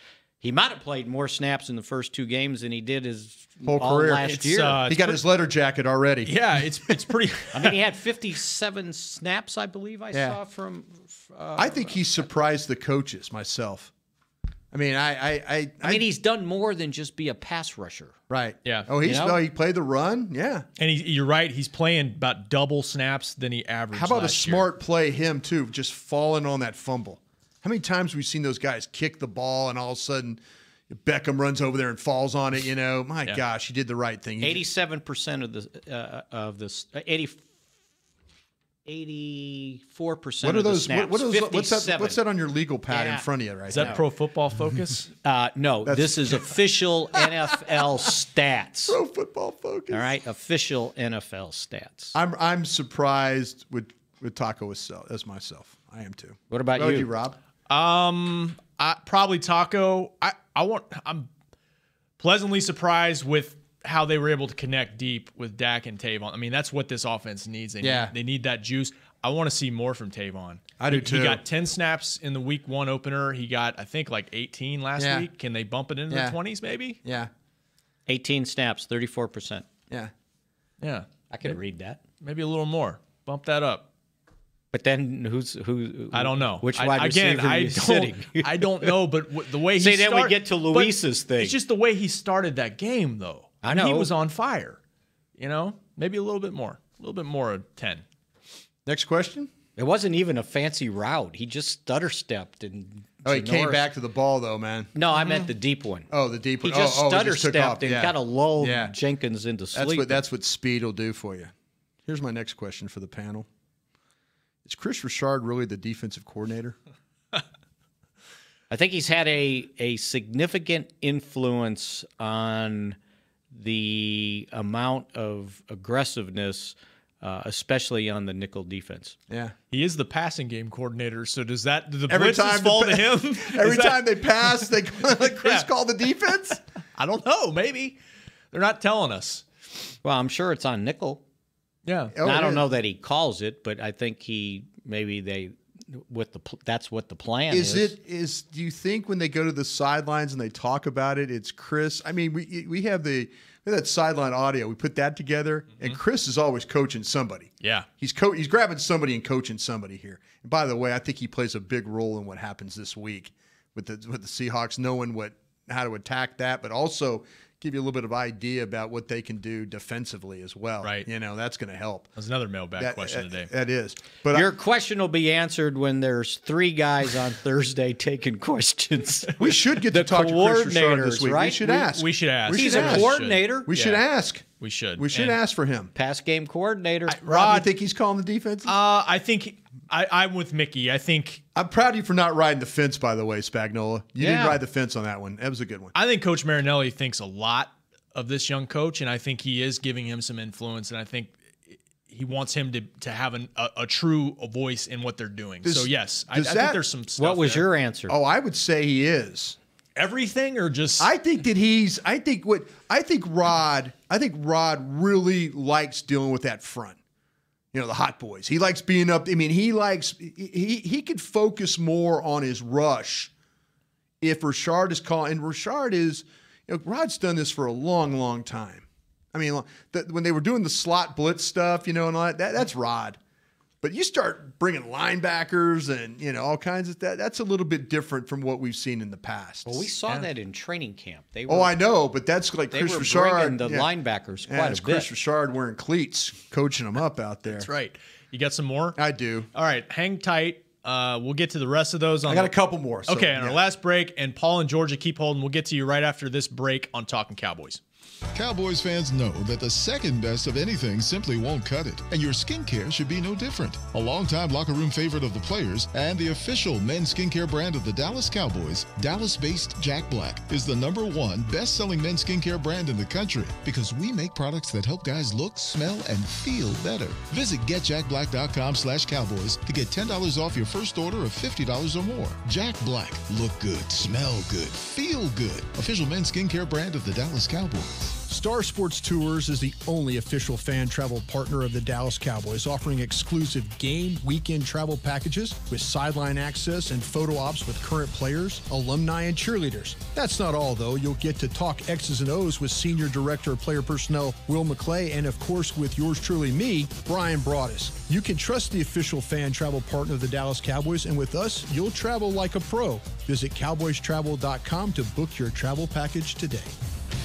He might have played more snaps in the first 2 games than he did his whole career last year. He got his letter jacket already. Yeah, it's pretty. He had 57 snaps, I believe I saw from. I think he surprised the coaches myself. I mean, I mean, he's done more than just be a pass rusher. Right. Yeah. Oh, he played the run. Yeah. And you're right. He's playing about double snaps than he averaged. How about a last year. smart play him too, just falling on that fumble? How many times have we seen those guys kick the ball and all of a sudden Beckham runs over there and falls on it? My gosh, he did the right thing. 87% of this 84% What are of the those? snaps. What's that on your legal pad in front of you right now? Is that Pro Football Focus? No, this is official NFL stats. Pro Football Focus. All right, official NFL stats. I'm surprised with Taco as myself. I am too. What about you, Rob? Probably Taco. I'm pleasantly surprised with how they were able to connect deep with Dak and Tavon. I mean, that's what this offense needs. They need that juice. I want to see more from Tavon. I do too. He got 10 snaps in the week 1 opener. He got, I think, like 18 last week. Can they bump it into the 20s maybe? Yeah. 18 snaps, 34%. Yeah. Yeah. I could read that. Maybe a little more. Bump that up. But then who? I don't know. Which wide receiver are you sitting? I don't know, but the way he then we get to Luis's thing. It's just the way he started that game, though. I know. He was on fire. Maybe a little bit more. A little bit more of 10. Next question? It wasn't even a fancy route. He just stutter-stepped. He came back to the ball, though, man. No, I meant the deep one. Oh, the deep one. He just stutter-stepped and Yeah. kind of lulled Jenkins into sleep. That's what speed will do for you. Here's my next question for the panel. Is Chris Richard really the defensive coordinator? I think he's had a significant influence on the amount of aggressiveness, especially on the nickel defense. Yeah. He is the passing game coordinator, so do the Every blitzes time fall to him? Every time they pass, they let Chris call the defense? I don't know. Maybe. They're not telling us. Well, I'm sure it's on nickel. Yeah. Now, I don't know that he calls it, but I think that's what the plan is. Do you think when they go to the sidelines and they talk about it, it's Chris? I mean, we have that sideline audio. We put that together, and Chris is always coaching somebody. Yeah. He's grabbing somebody and coaching somebody here. And by the way, I think he plays a big role in what happens this week with the Seahawks, knowing how to attack that, but also give you a little bit of idea about what they can do defensively as well. Right. That's going to help. That's another mailbag question today. That is. But your question will be answered when there's 3 guys on Thursday taking questions. We should get to talk to Chris Richard this week. Right? We should ask. We should ask. He's a coordinator. We should ask. We should. We should ask for him. Pass game coordinator. Rob, you think he's calling the defense? I think I'm with Mickey. I think I'm proud of you for not riding the fence, by the way, Spagnola. You didn't ride the fence on that one. That was a good one. I think Coach Marinelli thinks a lot of this young coach, and I think he is giving him some influence, and I think he wants him to have a true voice in what they're doing. So yes, I think there's some stuff. What was your answer? Oh, I would say he is. Everything or just I think Rod really likes dealing with that front. The hot boys. He likes being up. I mean, he could focus more on his rush if Richard is calling. And Richard is, Rod's done this for a long, long time. I mean, when they were doing the slot blitz stuff, and all that's Rod. But you start bringing linebackers and, all kinds of that. That's a little bit different from what we've seen in the past. Well, we saw that in training camp. I know, but that's like Chris Richard. They were bringing the linebackers quite a bit. Chris Richard wearing cleats, coaching them up out there. That's right. You got some more? I do. All right, hang tight. We'll get to the rest of those. I got a couple more. So, okay, on our last break, and Paul and Georgia keep holding. We'll get to you right after this break on Talkin' Cowboys. Cowboys fans know that the second best of anything simply won't cut it, and your skincare should be no different. A longtime locker room favorite of the players and the official men's skincare brand of the Dallas Cowboys, Dallas-based Jack Black is the #1 best-selling men's skincare brand in the country because we make products that help guys look, smell, and feel better. Visit getjackblack.com/Cowboys to get $10 off your first order of $50 or more. Jack Black. Look good, smell good, feel good. Official men's skincare brand of the Dallas Cowboys. Star Sports Tours is the only official fan travel partner of the Dallas Cowboys, offering exclusive game weekend travel packages with sideline access and photo ops with current players, alumni, and cheerleaders. That's not all, though. You'll get to talk X's and O's with Senior Director of Player Personnel Will McClay, and of course with yours truly, me, Brian Broaddus. You can trust the official fan travel partner of the Dallas Cowboys, and with us, you'll travel like a pro. Visit cowboystravel.com to book your travel package today.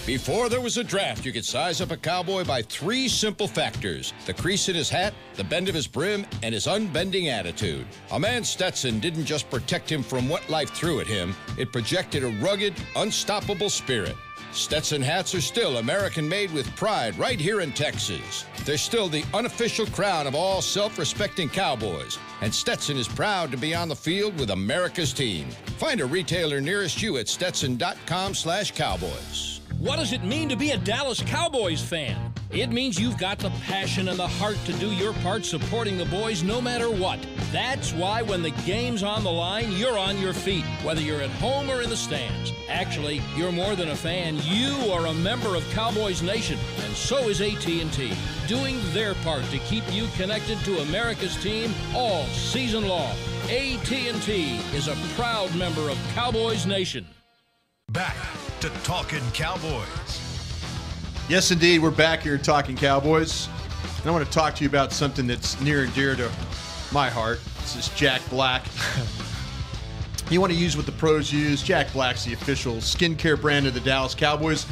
Before there was a draft, you could size up a cowboy by 3 simple factors: the crease in his hat, the bend of his brim, and his unbending attitude. A man's Stetson didn't just protect him from what life threw at him, it projected a rugged, unstoppable spirit. Stetson hats are still American-made with pride right here in Texas. They're still the unofficial crown of all self-respecting cowboys, and Stetson is proud to be on the field with America's team. Find a retailer nearest you at stetson.com/cowboys. What does it mean to be a Dallas Cowboys fan? It means you've got the passion and the heart to do your part supporting the boys no matter what. That's why when the game's on the line, you're on your feet, whether you're at home or in the stands. Actually, you're more than a fan. You are a member of Cowboys Nation, and so is AT&T, doing their part to keep you connected to America's team all season long. AT&T is a proud member of Cowboys Nation. Back to Talkin' Cowboys. Yes, indeed. We're back here talking Cowboys. And I want to talk to you about something that's near and dear to my heart. This is Jack Black. You want to use what the pros use. Jack Black's the official skincare brand of the Dallas Cowboys.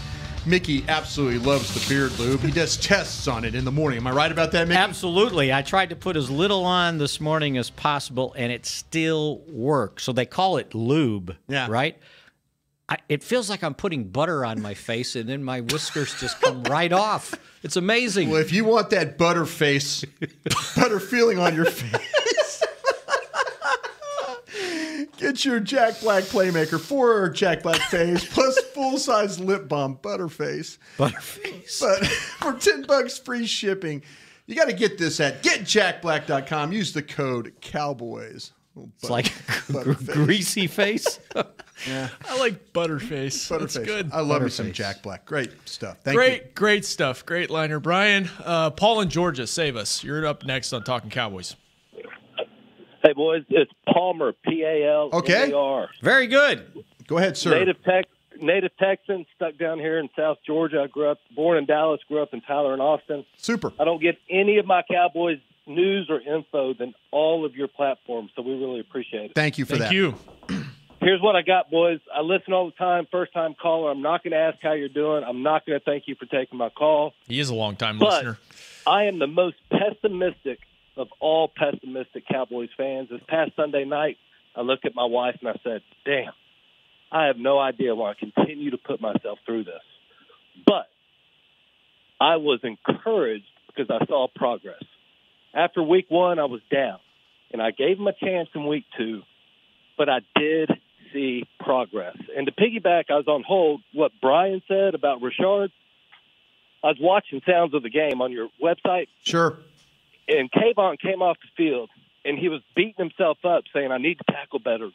Mickey absolutely loves the beard lube. He does tests on it in the morning. Am I right about that, Mickey? Absolutely. I tried to put as little on this morning as possible, and it still works. So they call it lube, right? It feels like I'm putting butter on my face, and then my whiskers just come right off. It's amazing. Well, if you want that butter face, butter feeling on your face, get your Jack Black Playmaker for Jack Black face plus full-size lip balm, Butterface. Butterface. But for $10 free shipping, you got to get this at getjackblack.com. Use the code Cowboys. It's like greasy face. Yeah, I like Butterface. That's good. I love me some Jack Black. Great stuff. Thank you. Great stuff. Great liner, Brian. Paul in Georgia, save us. You're up next on Talking Cowboys. Hey boys, it's Palmer, Palmer. Okay, very good. Go ahead, sir. Native Texan, stuck down here in South Georgia. I born in Dallas, grew up in Tyler and Austin. Super. I don't get any of my Cowboys news or info than all of your platforms, so we really appreciate it. Thank you for that. Thank you. Here's what I got, boys. I listen all the time, first-time caller. I'm not going to ask how you're doing. I'm not going to thank you for taking my call. He is a long-time but listener. I am the most pessimistic of all pessimistic Cowboys fans. This past Sunday night, I looked at my wife and I said, damn, I have no idea why I continue to put myself through this. But I was encouraged because I saw progress. After week 1, I was down, and I gave him a chance in week 2, but I did see progress. And to piggyback, I was on hold, what Brian said about Richard, I was watching Sounds of the Game on your website. Sure. And Kayvon came off the field, and he was beating himself up, saying, I need to tackle better,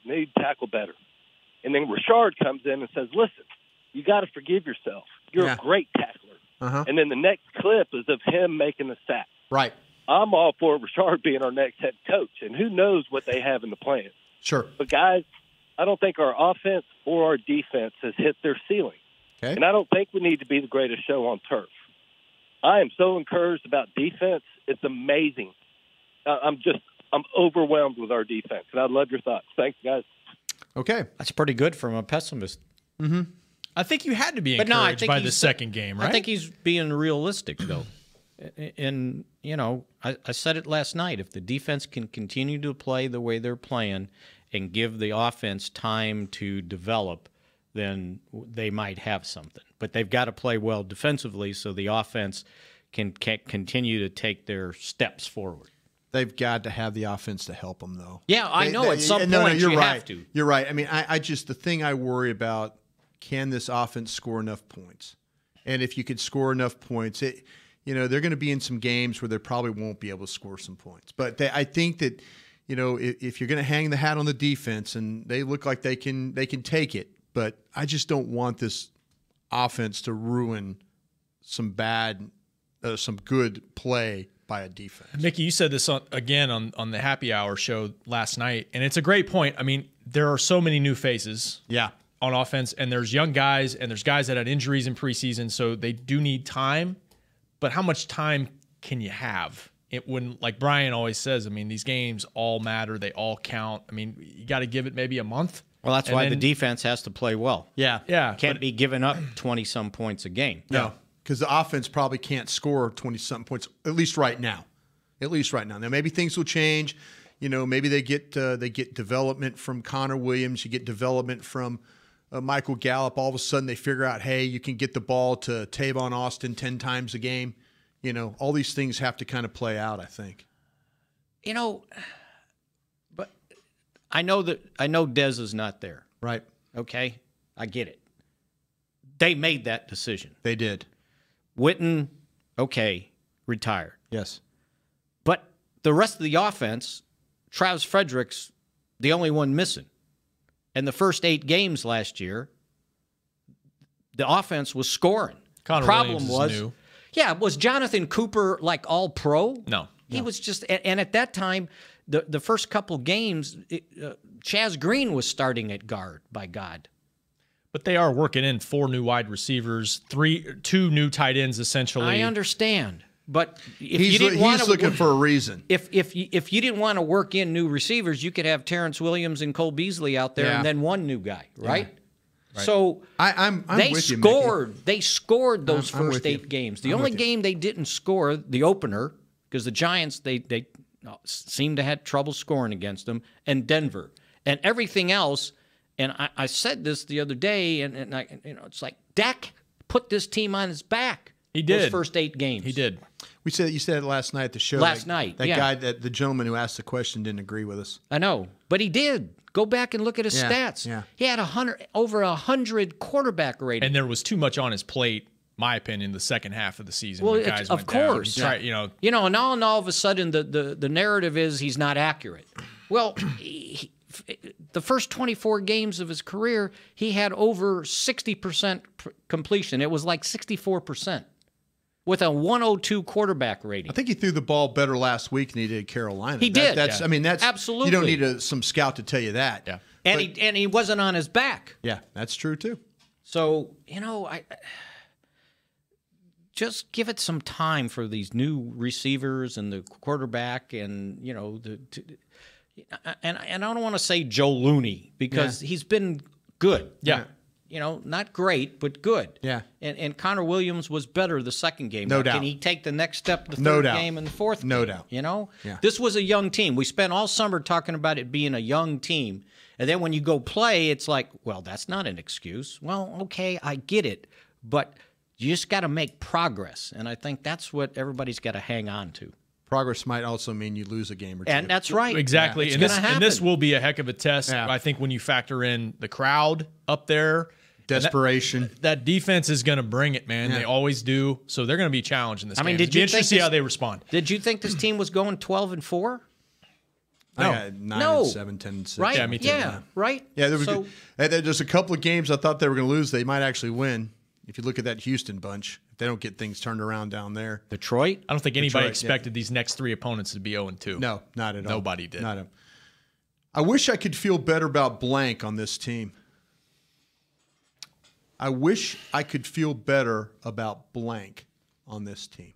And then Richard comes in and says, listen, you got to forgive yourself. You're a great tackler. And then the next clip is of him making the sack. Right. I'm all for Richard being our next head coach, and who knows what they have in the plan. Sure. But, guys, I don't think our offense or our defense has hit their ceiling. Okay. And I don't think we need to be the greatest show on turf. I am so encouraged about defense. It's amazing. I'm overwhelmed with our defense, and I'd love your thoughts. Thanks, guys. Okay. That's pretty good from a pessimist. Mm-hmm. I think you had to be encouraged by the second game, right? I think he's being realistic, though. And, I said it last night. If the defense can continue to play the way they're playing and give the offense time to develop, then they might have something. But they've got to play well defensively so the offense can continue to take their steps forward. They've got to have the offense to help them, though. Yeah, I know. At some point, you're you right. have to. You're right. I mean, the thing I worry about, can this offense score enough points? And if you could score enough points, they're going to be in some games where they probably won't be able to score some points. But I think that, if you're going to hang the hat on the defense, and they look like they can take it, but I just don't want this offense to ruin some good play by a defense. Mickey, you said this again on the happy hour show last night, and it's a great point. I mean, there are so many new faces on offense, and there's young guys, and there's guys that had injuries in preseason, so they do need time. But how much time can you have? When, like Brian always says, I mean, these games all matter. They all count. I mean, you got to give it maybe a month. Well, that's why the defense has to play well. Yeah. Can't be giving up 20-some points a game. No, because the offense probably can't score 20-something points, at least right now. Now, maybe things will change. You know, maybe they get development from Connor Williams. You get development from Michael Gallup. All of a sudden they figure out, hey, you can get the ball to Tavon Austin 10 times a game. You know, all these things have to kind of play out, I think. You know, but I know Dez is not there. Right. Okay? I get it. They made that decision. They did. Witten, okay, retired. Yes. But the rest of the offense, Travis Frederick's the only one missing. And the first 8 games last year, the offense was scoring. Connor Problem Williams is new. Yeah, was Jonathan Cooper like all pro? No. He was just, and at that time, the first couple games, Chaz Green was starting at guard, by God. But they are working in 4 new wide receivers, 2 new tight ends essentially. I understand. But if he's you didn't want to, looking for a reason. If you didn't want to work in new receivers, you could have Terrence Williams and Cole Beasley out there, and then one new guy, right? Right. So I'm they with you, scored. Mickey. They scored those I'm first with you. 8 games. The I'm only with you. game they didn't score, the opener, because the Giants they seemed to have trouble scoring against them, and Denver, and everything else. And I said this the other day, and I, it's like Dak put this team on his back. He did. Those first 8 games. He did. You said it last night at the show. Last night, that yeah. guy, the gentleman who asked the question, didn't agree with us. I know, but he did. Go back and look at his stats. Yeah. He had over 100 quarterback rating. And there was too much on his plate, my opinion, the second half of the season. Well, when guys of went down. course. He tried, and all of a sudden the narrative is he's not accurate. Well, the first 24 games of his career, he had over 60% completion. It was like 64%. With a 102 quarterback rating. I think he threw the ball better last week than he did Carolina. He did. That's absolutely. You don't need some scout to tell you that. Yeah. And he wasn't on his back. Yeah, that's true too. So I just give it some time for these new receivers and the quarterback, and and I don't want to say Joe Looney because he's been good. Yeah. Not great, but good. Yeah. And Connor Williams was better the second game. No doubt. Can he take the next step the No third doubt. game and the fourth game? No doubt. Yeah. This was a young team. We spent all summer talking about it being a young team. And then when you go play, it's like, well, that's not an excuse. Well, okay, I get it. But you just got to make progress. And I think that's what everybody's got to hang on to. Progress might also mean you lose a game or two. And that's right. Exactly. Yeah, and this will be a heck of a test. Yeah. I think when you factor in the crowd up there. Desperation. That defense is going to bring it, man. Yeah. They always do. So they're going to be challenged in this game. Did It'd be you interesting to see how they respond. Did you think this team was going 12-4? No. 9-7, 10-6. Right? Yeah, me too. Yeah, right? Yeah, there's a couple of games I thought they were going to lose. They might actually win. If you look at that Houston bunch, if they don't get things turned around down there. Detroit? I don't think anybody expected these next 3 opponents to be 0-2. No, not at all. Nobody did. I wish I could feel better about blank on this team. I wish I could feel better about blank on this team.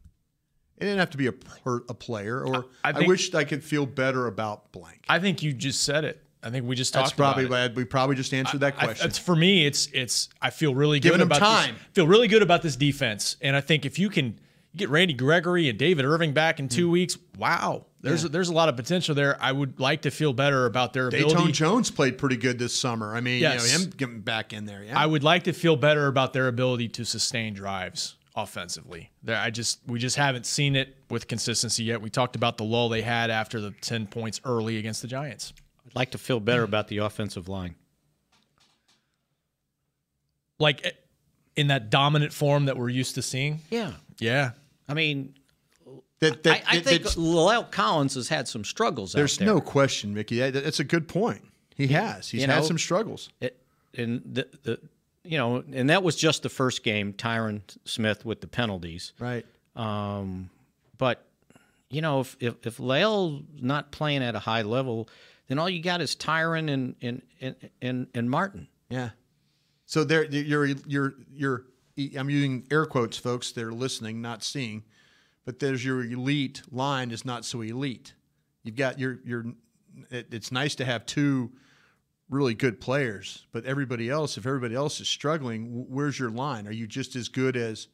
It didn't have to be a player, or I wished I could feel better about blank. I think you just said it. I think we just That's talked about it. probably we probably just answered that question. For me, it's I feel really good Giving about them time. Feel really good about this defense, and I think if you can get Randy Gregory and David Irving back in 2 weeks, wow, there's a lot of potential there. I would like to feel better about their ability. Dayton Jones played pretty good this summer. I mean, Yes. him getting back in there. Yeah. I would like to feel better about their ability to sustain drives offensively. We just haven't seen it with consistency yet. We talked about the lull they had after the 10 points early against the Giants. I'd like to feel better about the offensive line. Like in that dominant form that we're used to seeing? Yeah. Yeah. I mean, I think La'el Collins has had some struggles There's out there. no question, Mickey. That's a good point. He has. He's had some struggles. And and that was just the first game, Tyron Smith with the penalties. Right. But, if Lael's not playing at a high level, then all you got is Tyron and Martin. Yeah. So there, you're. I'm using air quotes, folks. They're listening, not seeing. But there's your elite line is not so elite. You've got your. It's nice to have two really good players, but everybody else, if everybody else is struggling, where's your line? Are you just as good as?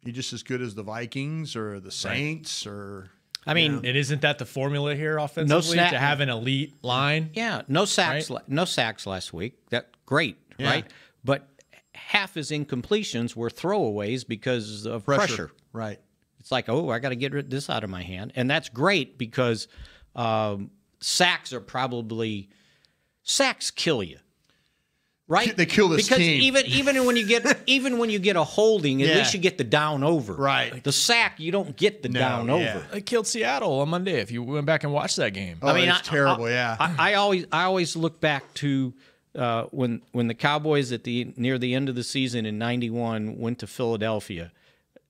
The Vikings or the Saints or? I mean, it isn't that the formula here offensively to have an elite line? Yeah, no sacks. Right? No sacks last week. That great, right? But half his incompletions were throwaways because of pressure. Right. It's like, I got to get this out of my hand, and that's great because sacks kill you. Right, they kill this team. Because even when you get a holding, at least you get the down over. Right, the sack you don't get the down over. They killed Seattle on Monday. If you went back and watched that game, it's terrible. I always look back to when the Cowboys near the end of the season in '91 went to Philadelphia.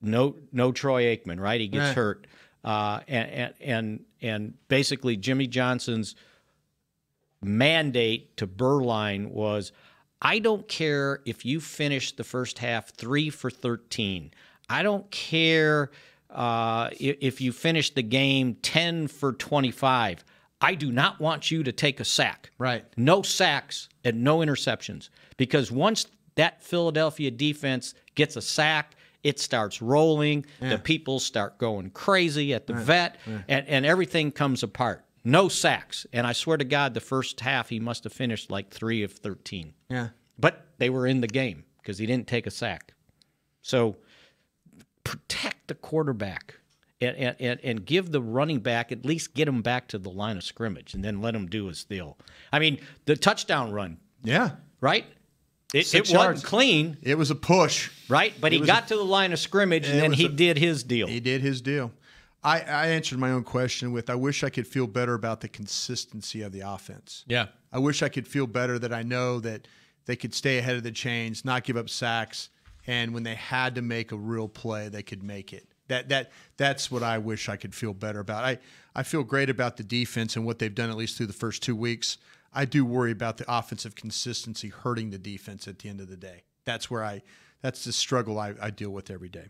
No Troy Aikman, right? He gets hurt, and basically Jimmy Johnson's mandate to Berline was, I don't care if you finish the first half 3 for 13. I don't care if you finish the game 10 for 25. I do not want you to take a sack. Right. No sacks and no interceptions. Because once that Philadelphia defense gets a sack, it starts rolling. The people start going crazy at the vet, and everything comes apart. No sacks. And I swear to God, the first half he must have finished like 3 of 13. Yeah. But they were in the game because he didn't take a sack. So protect the quarterback and give the running back, at least get him back to the line of scrimmage and then let him do his deal. I mean, the touchdown run. Yeah. Right? It wasn't clean. It was a push. Right? But he got to the line of scrimmage and then he did his deal. He did his deal. I answered my own question with, I wish I could feel better about the consistency of the offense. Yeah. I wish I could feel better that I know that they could stay ahead of the chains, not give up sacks, and when they had to make a real play, they could make it. That's what I wish I could feel better about. I feel great about the defense and what they've done at least through the first 2 weeks. I do worry about the offensive consistency hurting the defense at the end of the day. That's the struggle I deal with every day.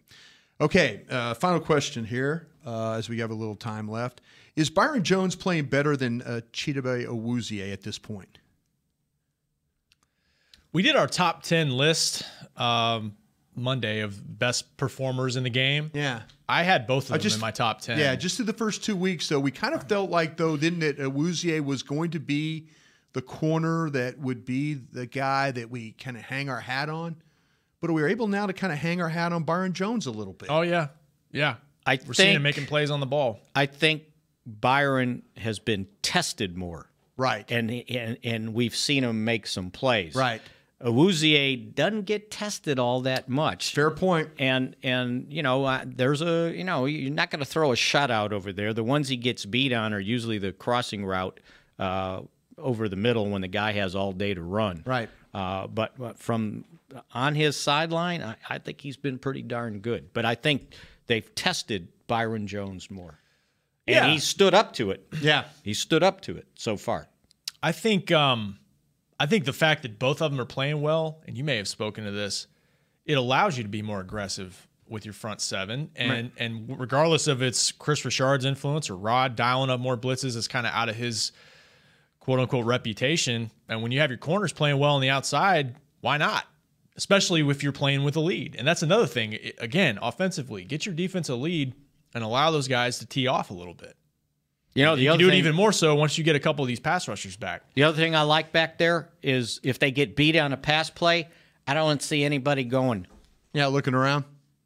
Okay, final question here as we have a little time left. Is Byron Jones playing better than Chidobe Awuzie at this point? We did our top 10 list Monday of best performers in the game. Yeah. I had both of them in my top 10. Yeah, just through the first 2 weeks, though, we kind of felt like, though, didn't it, Awuzie was going to be the corner that would be the guy that we kind of hang our hat on. But we were able now to kind of hang our hat on Byron Jones a little bit. Oh, yeah. Yeah. We're seeing him making plays on the ball. I think Byron has been tested more. Right. And we've seen him make some plays. Right. Awuzie doesn't get tested all that much. Fair point. And there's you're not going to throw a shutout over there. The ones he gets beat on are usually the crossing route over the middle when the guy has all day to run. Right. But from on his sideline, I think he's been pretty darn good. But I think they've tested Byron Jones more. And he stood up to it. Yeah. He stood up to it so far. I think the fact that both of them are playing well, and you may have spoken to this, it allows you to be more aggressive with your front seven. And regardless of it's Chris Richard's influence or Rod dialing up more blitzes is kind of out of his quote-unquote reputation. And when you have your corners playing well on the outside, why not? Especially if you're playing with a lead. And that's another thing. Again, offensively, get your defense a lead and allow those guys to tee off a little bit. You know, you do it even more so once you get a couple of these pass rushers back. The other thing I like back there is if they get beat on a pass play, I don't see anybody going. Yeah, looking around.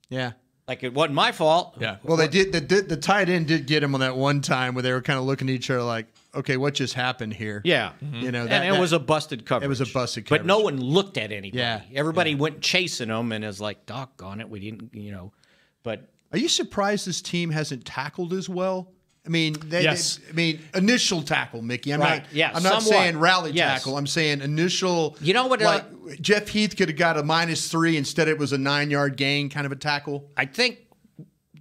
Yeah. Like it wasn't my fault. Yeah. Well, they did. The tight end did get him on that one time where they were kind of looking at each other like, okay, what just happened here? Yeah. Mm-hmm. You know, and it was a busted coverage. It was a busted coverage. But no one looked at anybody. Yeah. Everybody went chasing them and is like, doggone it, we didn't, But are you surprised this team hasn't tackled as well I mean, Yes. initial tackle, Mickey. I'm Right. not Somewhat. saying rally Yes. tackle. I'm saying initial. You know what? Jeff Heath could have got a -3 instead. It was a 9-yard gain kind of a tackle. I think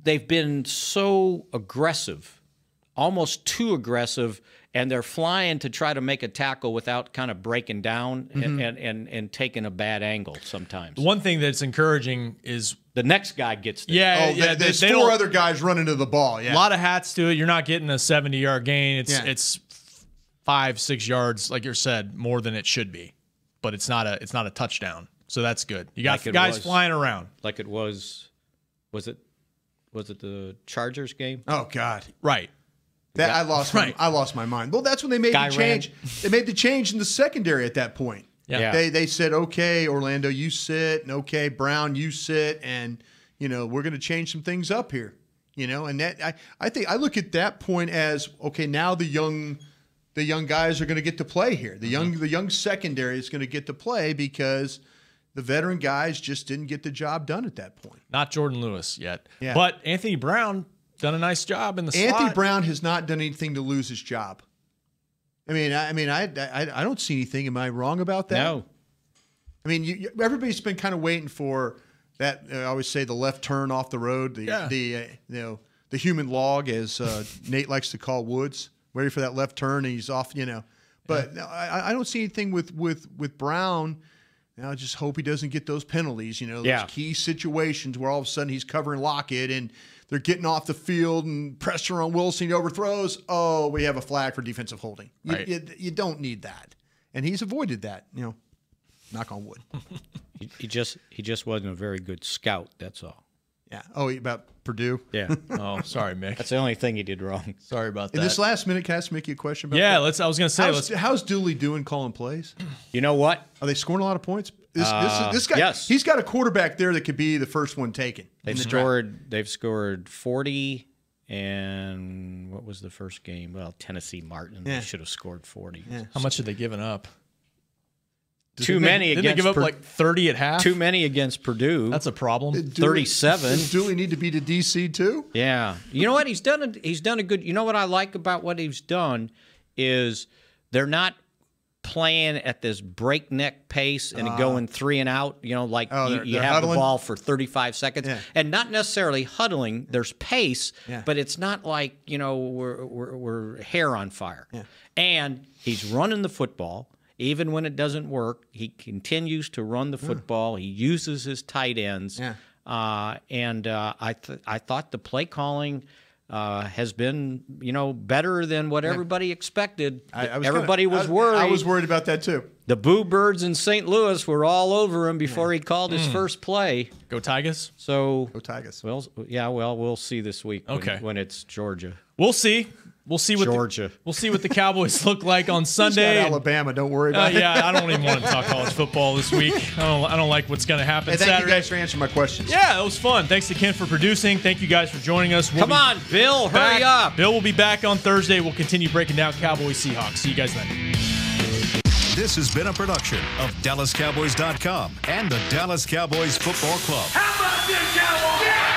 they've been so aggressive, almost too aggressive, and they're flying to try to make a tackle without kind of breaking down and taking a bad angle sometimes. The one thing that's encouraging is the next guy gets there. Yeah, There's they 4 don't- other guys running to the ball. Yeah. A lot of hats to it. You're not getting a 70-yard gain. Yeah. It's 5-6 yards, like you said, more than it should be. But it's not a touchdown. So that's good. You got guys flying around. Like it was it the Chargers game? Oh God. Right. I lost my mind. Well, that's when they made Guy the change. They made the change in the secondary at that point. Yeah. They said, okay, Orlando, you sit, and okay, Brown, you sit, and we're going to change some things up here. And that I think I look at that point as okay. Now the young guys are going to get to play here. The young secondary is going to get to play because the veteran guys just didn't get the job done at that point. Not Jordan Lewis yet. Yeah. But Anthony Brown done a nice job in the slot. Anthony Brown has not done anything to lose his job. I don't see anything. Am I wrong about that? No. I mean, everybody's been kind of waiting for that. I always say the left turn off the road, the human log, as Nate likes to call Woods. Waiting for that left turn, and he's off. But I don't see anything with Brown. I just hope he doesn't get those penalties. Those key situations where all of a sudden he's covering Lockett and they're getting off the field and pressure on Wilson. He overthrows. Oh, we have a flag for defensive holding. Right. You don't need that, and he's avoided that. Knock on wood. he just wasn't a very good scout. That's all. Yeah. Oh, about Purdue. Yeah. Oh, sorry, Mick. That's the only thing he did wrong. Sorry about that. In this last minute, can I ask Mickey a question about Yeah, that? I was going to say, how's Dooley doing calling plays? You know what? Are they scoring a lot of points? This guy, yes. He's got a quarterback there that could be the first one taken. They've scored 40, and what was the first game? Well, Tennessee Martin. Yeah. They should have scored 40. Yeah. How much have they given up? Too many Didn't against they give up like 30 at half? Too many against Purdue. That's a problem. 37. Does Dooley need to be to DC too? Yeah. You know what? He's done a good. You know what I like about what he's done is they're not playing at this breakneck pace and going 3 and out. You have huddling? the ball for 35 seconds and not necessarily huddling. There's pace, Yeah. but it's not like we're hair on fire. Yeah. And he's running the football. Even when it doesn't work, he continues to run the football. He uses his tight ends. Yeah. I thought the play calling has been, better than what everybody expected. Everybody was worried. I was worried about that too. The Boo Birds in St. Louis were all over him before he called his first play. Go Tigers. So Go Tigers. Well, we'll see this week when it's Georgia. We'll see. We'll see what Georgia. We'll see what the Cowboys look like on He's Sunday. got Alabama. Don't worry about it. Yeah, I don't even want to talk college football this week. I don't like what's going to happen Hey, thank Saturday. you guys for answering my questions. Yeah, it was fun. Thanks to Ken for producing. Thank you guys for joining us. Come on, Bill, hurry up. Bill will be back on Thursday. We'll continue breaking down Cowboys Seahawks. See you guys then. This has been a production of DallasCowboys.com and the Dallas Cowboys Football Club. How about this, Cowboys? Yeah!